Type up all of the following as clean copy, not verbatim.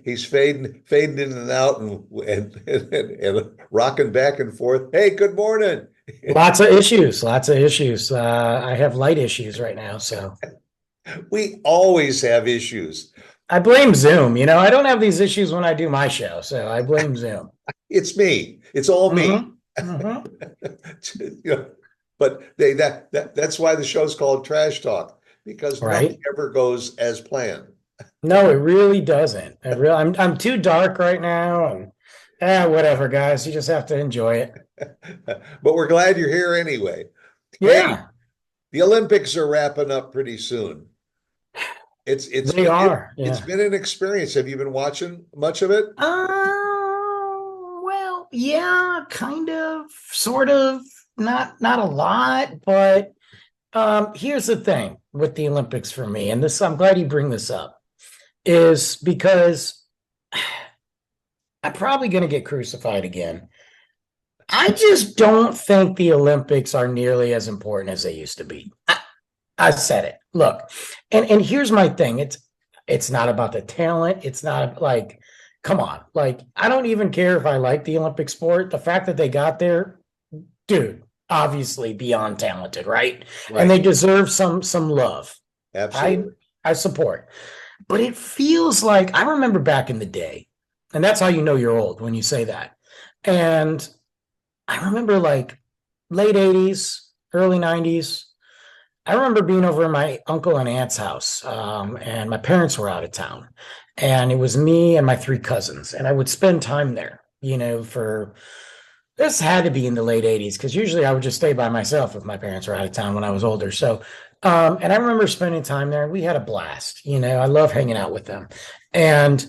He's fading in and out and rocking back and forth. Hey, good morning. Lots of issues, lots of issues. I have light issues right now, so We always have issues. I blame Zoom. I don't have these issues when I do my show, so I blame Zoom. It's me. It's all me. Hmm. Hmm. You know, but that's why the show's called Trash Talk, because nothing Right? ever goes as planned. No, it really doesn't. I'm too dark right now, and whatever, guys. You just have to enjoy it. But we're glad you're here anyway. Hey, Yeah, the Olympics are wrapping up pretty soon. they are. It's Yeah. been an experience. Have you been watching much of it? Well, yeah, kind of, sort of, not a lot, but here's the thing with the Olympics for me, and this I'm glad you bring this up, is because I'm probably going to get crucified again. I just don't think the Olympics are nearly as important as they used to be. I said it. Look, and here's my thing. It's not about the talent. It's not like, come on. Like, I don't even care if I like the Olympic sport. The fact that they got there, dude, obviously beyond talented, right? And Right. they deserve some love. I Absolutely. I support. But it feels like I remember back in the day, and that's how you know you're old when you say that. And I remember like late 80s, early 90s. I remember being over at my uncle and aunt's house, and my parents were out of town. And it was me and my three cousins, and I would spend time there, for this had to be in the late 80s because usually I would just stay by myself if my parents were out of town when I was older. So, and I remember spending time there. We had a blast. I love hanging out with them. And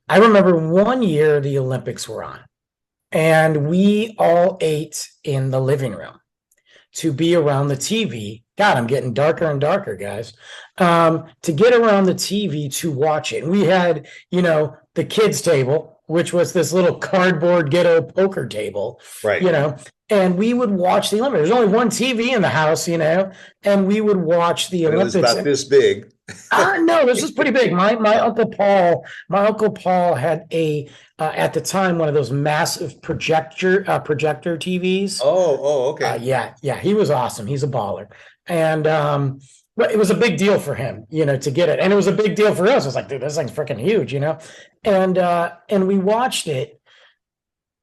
I remember one year the Olympics were on, and we all ate in the living room to be around the TV. God, I'm getting darker and darker, guys. To get around the TV to watch it. And we had, the kids' table, which was this little cardboard ghetto poker table, you Right. know, and we would watch the Olympics. There's only one TV in the house, and we would watch the But it was Olympics. about this big. No, this is pretty big. My uncle Paul had a at the time one of those massive projector TVs. Okay. Yeah, he was awesome. He's a baller, and but it was a big deal for him, to get it, and it was a big deal for us. It was like, dude, this thing's freaking huge. And we watched it,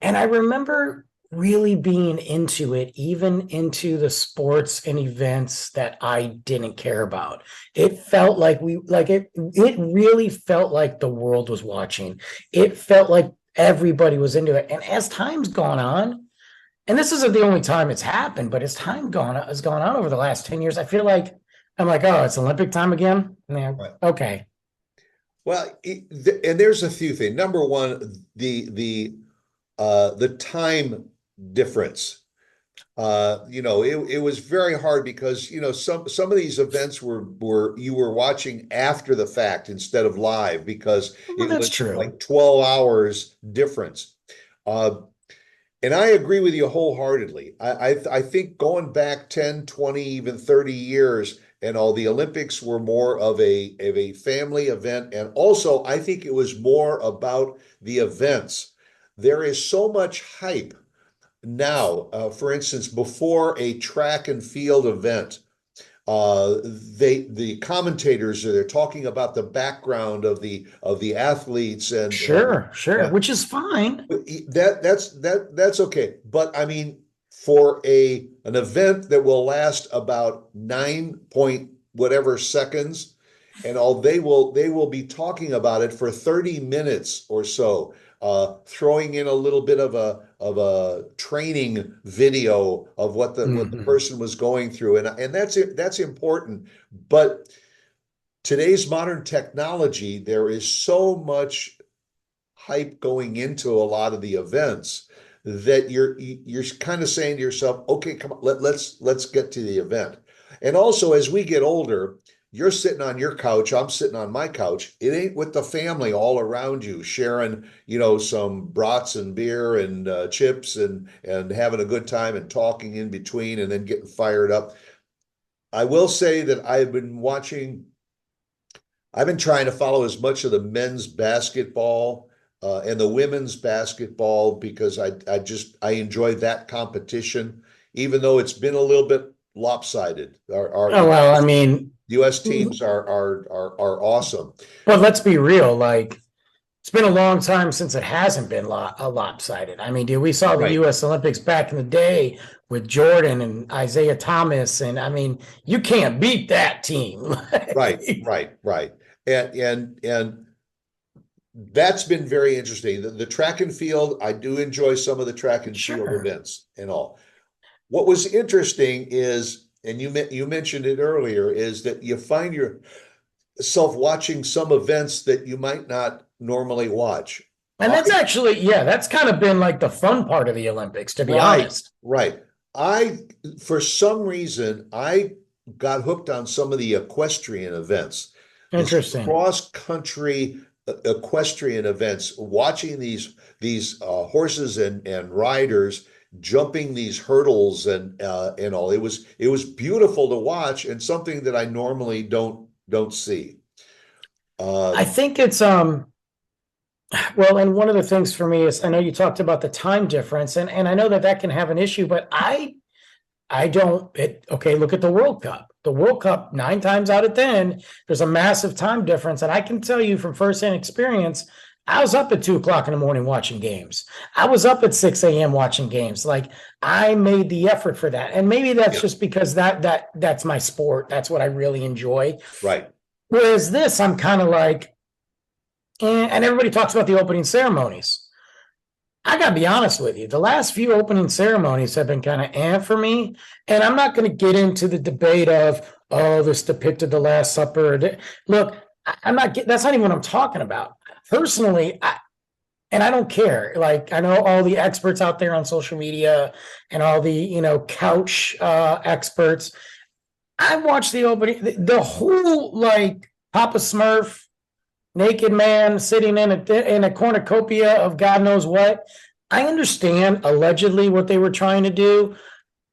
and I remember really being into it, even into the sports and events that I didn't care about. It felt like it really felt like the world was watching. It felt like everybody was into it. And as time's gone on, and this isn't the only time it's happened, but as time has gone on over the last 10 years, I feel like I'm like, oh, it's Olympic time again. Yeah, Right. okay. Well, and there's a few things. Number one, the time difference. It was very hard because some of these events were you were watching after the fact instead of live because Well, it that's was true. like 12 hours difference. Uh, and I agree with you wholeheartedly. I think going back 10, 20, even 30 years and all, the Olympics were more of a family event. And also, I think it was more about the events. There is so much hype now. For instance, before a track and field event, the commentators are they're talking about the background of the athletes and Sure, sure, uh, which is fine. that's okay. But I mean, for a an event that will last about 9 point whatever seconds, and all they will be talking about it for 30 minutes or so, throwing in a little bit of a training video of what the Hmm. person was going through, and that's important. But today's modern technology, there is so much hype going into a lot of the events that you're kind of saying to yourself, okay, come on, let's get to the event. And also, as we get older, you're sitting on your couch, I'm sitting on my couch. It ain't with the family all around you sharing, some brats and beer and chips and having a good time and talking in between and then getting fired up. I will say that I've been watching I've been trying to follow as much of the men's basketball and the women's basketball because I enjoy that competition, even though it's been a little bit lopsided. Oh The well, I mean, U.S. teams are awesome. but let's be real. Like, it's been a long time since it hasn't been lopsided. I mean, dude, we saw the Right, U.S. Olympics back in the day with Jordan and Isaiah Thomas, and I mean, you can't beat that team. right. And that's been very interesting. The track and field, I do enjoy some of the track and field Sure. events and all. What was interesting is, and you mentioned it earlier, is that you find yourself watching some events that you might not normally watch. And I, that's actually, yeah, that's kind of been like the fun part of the Olympics, to be right, honest. right. I, for some reason, I got hooked on some of the equestrian events, this Interesting. cross-country equestrian events, watching these horses and riders jumping these hurdles and all. It was beautiful to watch and something that I normally don't see. I Uh, think it's well, and one of the things for me is I know you talked about the time difference, and I know that that can have an issue, but I don't it okay, look at the World Cup. The World Cup, 9 times out of 10, there's a massive time difference. And I can tell you from firsthand experience, I was up at 2 o'clock in the morning watching games. I was up at 6 a.m. watching games. Like, I made the effort for that. And maybe that's yeah, just because that's my sport. That's what I really enjoy. right. Whereas this, I'm kind of like, and everybody talks about the opening ceremonies. I gotta be honest with you. The last few opening ceremonies have been kind of for me, and I'm not going to get into the debate of, oh, this depicted the Last Supper. Look, I'm not. That's not even what I'm talking about. Personally, and I don't care. Like, I know all the experts out there on social media and all the couch experts. I watched the opening, the whole like Papa Smurf naked man sitting in a cornucopia of God knows what. I understand allegedly what they were trying to do.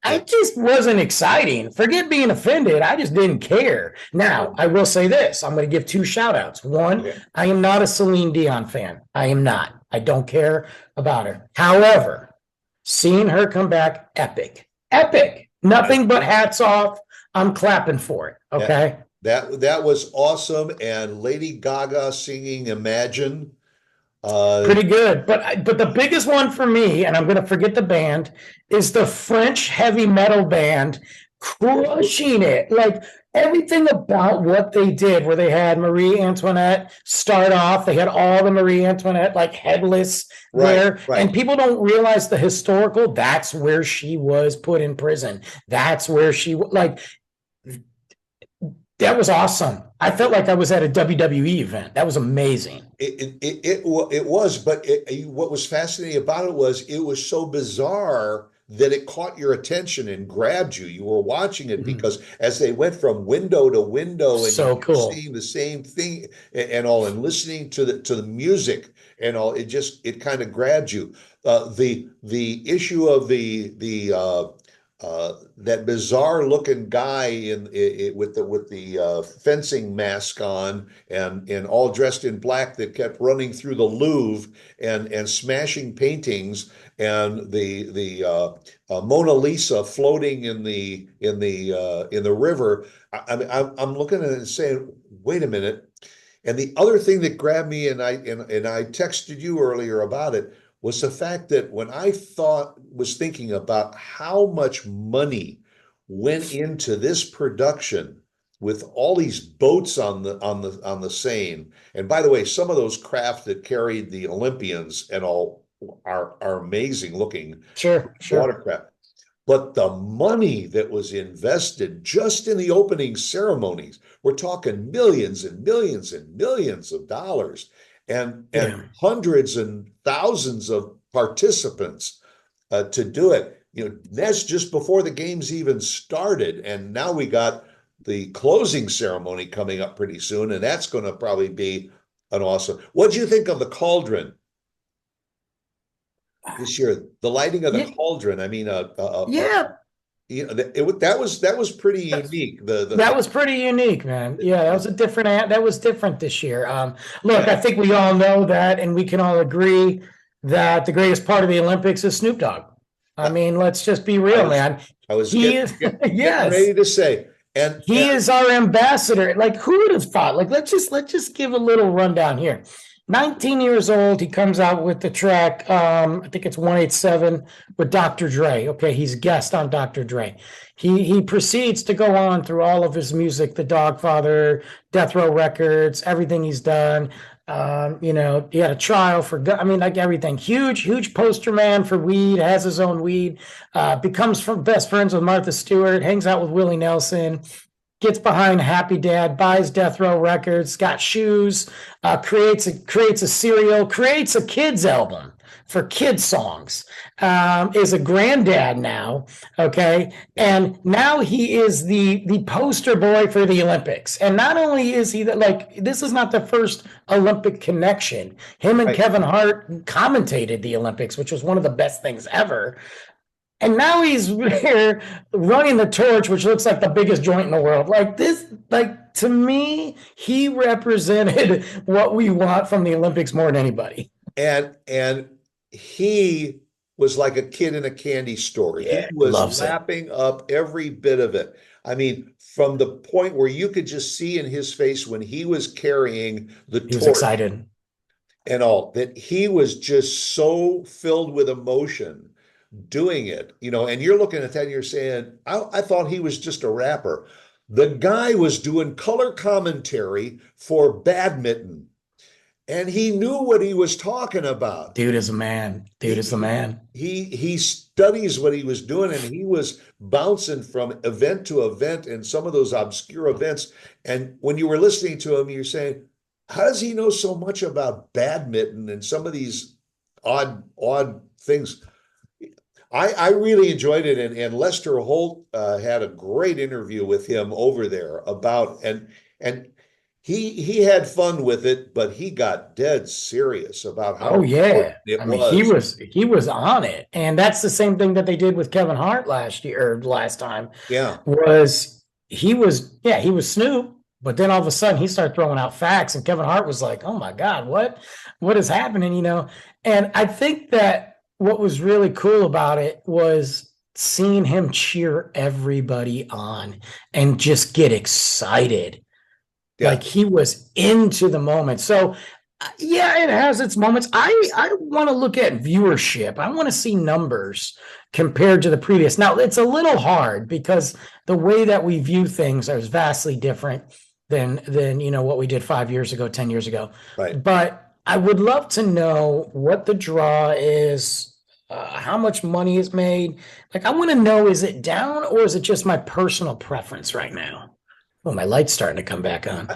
I Yeah, just wasn't exciting. Forget being offended. I just didn't care. Now, I will say this. I'm going to give 2 shout outs. One, okay, I am not a Celine Dion fan. I am not. I don't care about her. However, seeing her come back, epic. Epic. I, Nothing but hats off. I'm clapping for it. that Okay. that was awesome. And Lady Gaga singing Imagine. Uh, Pretty good. But the biggest one for me, and I'm going to forget the band, is the French heavy metal band crushing it. Like, everything about what they did, where they had Marie Antoinette start off, they had all the Marie Antoinette like headless right, there, and right. people don't realize the historical. That's where she was put in prison. That's where she like. That was awesome. I felt like I was at a WWE event. That was amazing. It was, but what was fascinating about it was so bizarre that it caught your attention and grabbed you. You were watching it Mhm. because as they went from window to window and you So kept cool. seeing the same thing and all, and listening to the music and all, it kind of grabbed you. The issue of that bizarre looking guy with the fencing mask on and all dressed in black that kept running through the Louvre and smashing paintings and the Mona Lisa floating in the river. I'm looking at it and saying, wait a minute. And the other thing that grabbed me, and I texted you earlier about it, was the fact that when I was thinking about how much money went into this production with all these boats on the Seine. And by the way, some of those craft that carried the Olympians and all are amazing looking Sure, sure. watercraft. But the money that was invested just in the opening ceremonies, we're talking millions and millions and millions of dollars and Yeah. hundreds and thousands of participants to do it. That's just before the games even started. And now we got the closing ceremony coming up pretty soon, and that's going to probably be an awesome. What do you think of the cauldron this year? The lighting of the Yeah, cauldron. I mean, yeah. that was pretty unique. That was pretty unique, man. Yeah, that was different this year. Look, I think we all know that, and we can all agree that the greatest part of the Olympics is Snoop Dogg. I mean, let's just be real, man. I was He is, getting yes, ready to say, and he is our ambassador. Like, who would have thought? Like, let's just give a little rundown here. 19 years old, he comes out with the track. I think it's 187 with Dr. Dre. Okay, he's a guest on Dr. Dre. He proceeds to go on through all of his music, The Dogfather, Death Row Records, everything he's done. He had a trial for, I mean, like everything. Huge poster man for weed, has his own weed, becomes best friends with Martha Stewart, hangs out with Willie Nelson, gets behind Happy Dad, buys Death Row Records, got shoes, creates a cereal, creates a kids album for kids songs, is a granddad now, okay? And now he is the poster boy for the Olympics. And not only is he this is not the first Olympic connection. Him and Kevin Hart commentated the Olympics, which was one of the best things ever. And now he's here running the torch, which looks like the biggest joint in the world. To me, he represented what we want from the Olympics more than anybody. And he was like a kid in a candy store. Yeah, he was lapping up every bit of it. I mean, from the point where you could just see in his face when he was carrying the torch. He was excited. And all that, he was just so filled with emotion doing it, and you're looking at that and you're saying, I thought he was just a rapper. The guy was doing color commentary for badminton, and he knew what he was talking about. Dude is a man. Dude is the man. He studies what he was doing, and he was bouncing from event to event in some of those obscure events. And when you were listening to him, you're saying, how does he know so much about badminton and some of these odd things? I really enjoyed it, and Lester Holt had a great interview with him over there about, and he had fun with it, but he got dead serious about how it was. He was on it, and that's the same thing that they did with Kevin Hart last time. Yeah, he was Snoop, but then all of a sudden he started throwing out facts, and Kevin Hart was like, "Oh my God, what is happening?" And I think that what was really cool about it was seeing him cheer everybody on and just get excited. Yeah. Like he was into the moment. So yeah, it has its moments. I want to look at viewership. I want to see numbers compared to the previous. Now it's a little hard because the way that we view things is vastly different than what we did 5 years ago, 10 years ago. Right. But I would love to know what the draw is, how much money is made. Like, I want to know, is it down or is it just my personal preference right now? Well, my light's starting to come back on.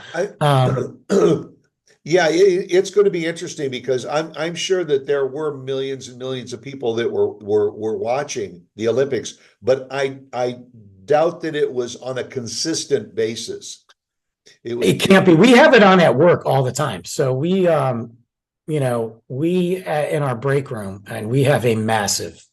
Yeah, it's going to be interesting because I'm sure that there were millions and millions of people that were watching the Olympics, but I doubt that it was on a consistent basis. It can't be. We have it on at work all the time. So we in our break room, and we have a massive,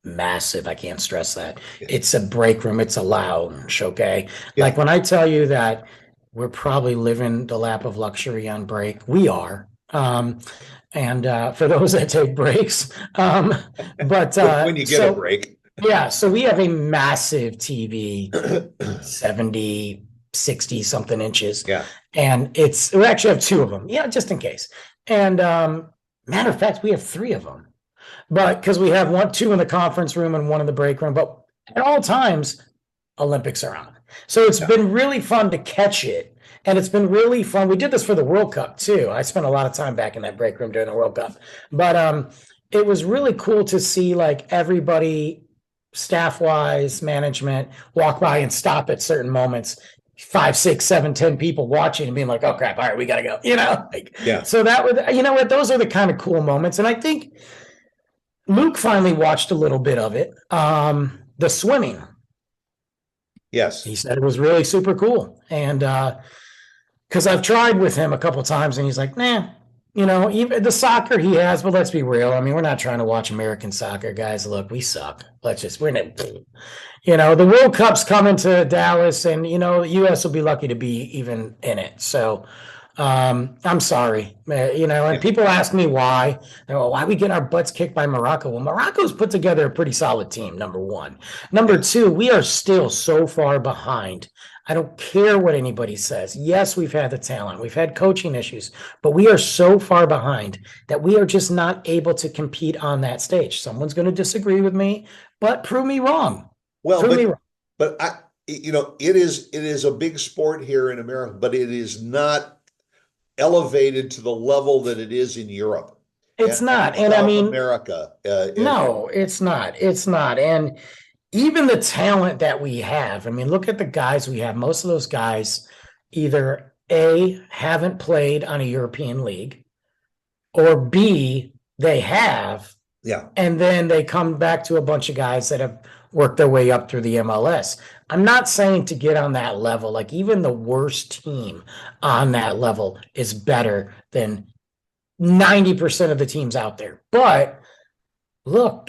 I can't stress that. It's a break room. It's a lounge. Okay. Yeah. Like when I tell you that we're probably living the lap of luxury on break, we are. And for those that take breaks, but when you get a break. Yeah. So we have a massive TV, 70, 60 something inches. Yeah. And we actually have 2 of them. Yeah, just in case. And matter of fact, we have 3 of them. But because we have 2 in the conference room and 1 in the break room, but at all times, Olympics are on. So it's been really fun to catch it. And it's been really fun. We did this for the World Cup too. I spent a lot of time back in that break room during the World Cup. But it was really cool to see like everybody, staff-wise, management, walk by and stop at certain moments. 5, 6, 7, 10 people watching and being like, oh crap, all right, we gotta go. So that was, those are the kind of cool moments. And I think Luke finally watched a little bit of it. The swimming. Yes. He said it was really super cool. And because I've tried with him a couple of times and he's like, nah, even the soccer he has, but let's be real. I mean, we're not trying to watch American soccer, guys. Look, we suck. We're not, the World Cup's coming to Dallas, and the US will be lucky to be even in it. So I'm sorry. And people ask me why. Why we get our butts kicked by Morocco? Well, Morocco's put together a pretty solid team, number one. Number two, we are still so far behind. I don't care what anybody says. Yes, we've had the talent. We've had coaching issues, but we are so far behind that we are just not able to compete on that stage. Someone's going to disagree with me, but prove me wrong. Well, Prove me wrong. but it is a big sport here in America, but it is not elevated to the level that it is in Europe. It's not. And South I mean, America. no, it's not. It's not. And even the talent that we have, I mean, look at the guys we have. Most of those guys either A, haven't played on a European league, or B, they have. Yeah. And then they come back to a bunch of guys that have worked their way up through the MLS. I'm not saying to get on that level. Like, even the worst team on that level is better than 90% of the teams out there. But look,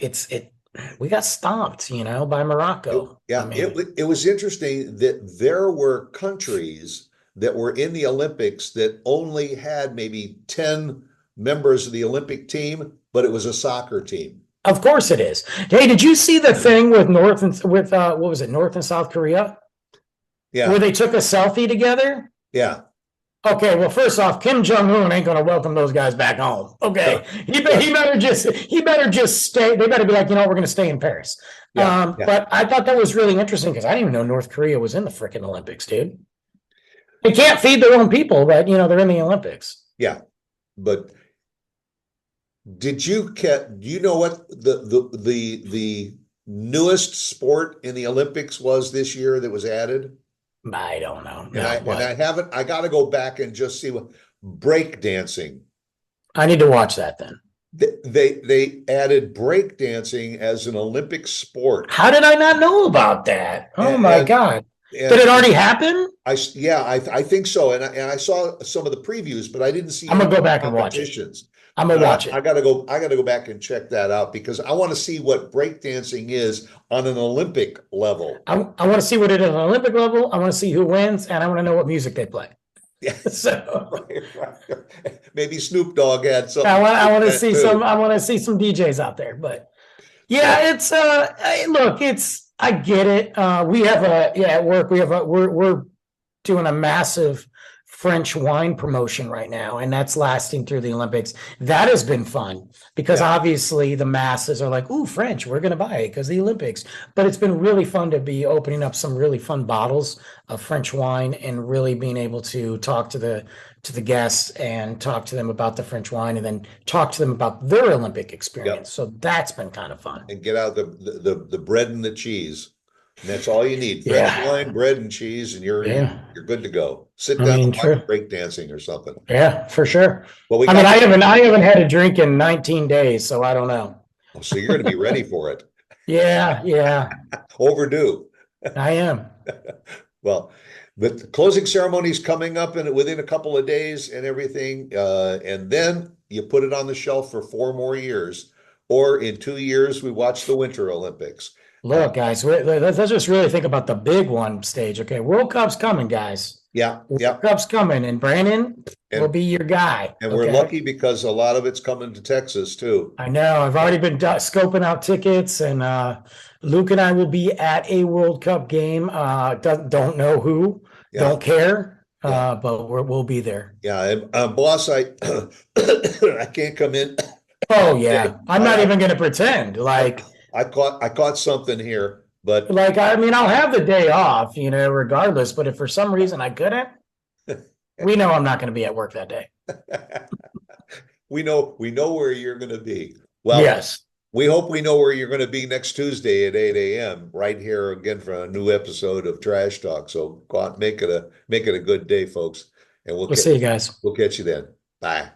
we got stomped, by Morocco. Yeah, I mean, it was interesting that there were countries that were in the Olympics that only had maybe 10 members of the Olympic team, but it was a soccer team. of course it is. Hey, did you see the thing with North and South Korea? Yeah. Where they took a selfie together? Yeah. Okay, well, first off, Kim Jong-un ain't going to welcome those guys back home. Okay, he better just stay. They better be like, we're going to stay in Paris. Yeah. But I thought that was really interesting because I didn't even know North Korea was in the freaking Olympics, dude. They can't feed their own people, but they're in the Olympics. Yeah, but do you know what the newest sport in the Olympics was this year that was added? I don't know. I got to go back and just see what break dancing. I need to watch that then. They added break dancing as an Olympic sport. How did I not know about that? Oh my God. Did it already happen? I think so. And I saw some of the previews, but I didn't see. I'm gonna go back and watch it. I'm gonna watch it. I gotta go back and check that out because I want to see what breakdancing is on an Olympic level. I want to see what it is on an Olympic level. I want to see who wins, and I want to know what music they play. Yeah. So right. Maybe Snoop Dogg had something. I want to see some. I want to see some DJs out there. But yeah, it's look, I get it. We have at work. We're doing a massive French wine promotion right now, and that's lasting through the Olympics. That has been fun because obviously the masses are like, "Ooh, French, we're going to buy it because the Olympics." But it's been really fun to be opening up some really fun bottles of French wine and really being able to talk to the guests and talk to them about the French wine and then talk to them about their Olympic experience. Yep. So that's been kind of fun. And get out the bread and the cheese. And that's all you need. French wine, bread, and cheese, and you're good to go. Sit down and watch break dancing or something. Yeah, for sure. Well, I haven't had a drink in 19 days, so I don't know. Oh, so you're going to be ready for it. Yeah. Overdue. I am. Well, but the closing ceremony is coming up within a couple of days and everything, and then you put it on the shelf for 4 more years, or in 2 years we watch the Winter Olympics. Look, guys, let's just really think about the big one stage. Okay, World Cup's coming, guys. Yeah. World Cup's coming, and Brandon will be your guy. And we're lucky because a lot of it's coming to Texas too. I know. I've already been scoping out tickets, and Luke and I will be at a World Cup game. Don't know who, don't care, but we'll be there. Yeah, boss, I can't come in. Oh yeah, I'm not even going to pretend like. I caught something here, but I'll have the day off, regardless. But if for some reason I couldn't, we know I'm not going to be at work that day. We know where you're going to be. Well, yes. We hope we know where you're going to be next Tuesday at 8 a.m. right here again for a new episode of Trash Talk. So go out, make it a good day, folks. And we'll see you guys. We'll catch you then. Bye.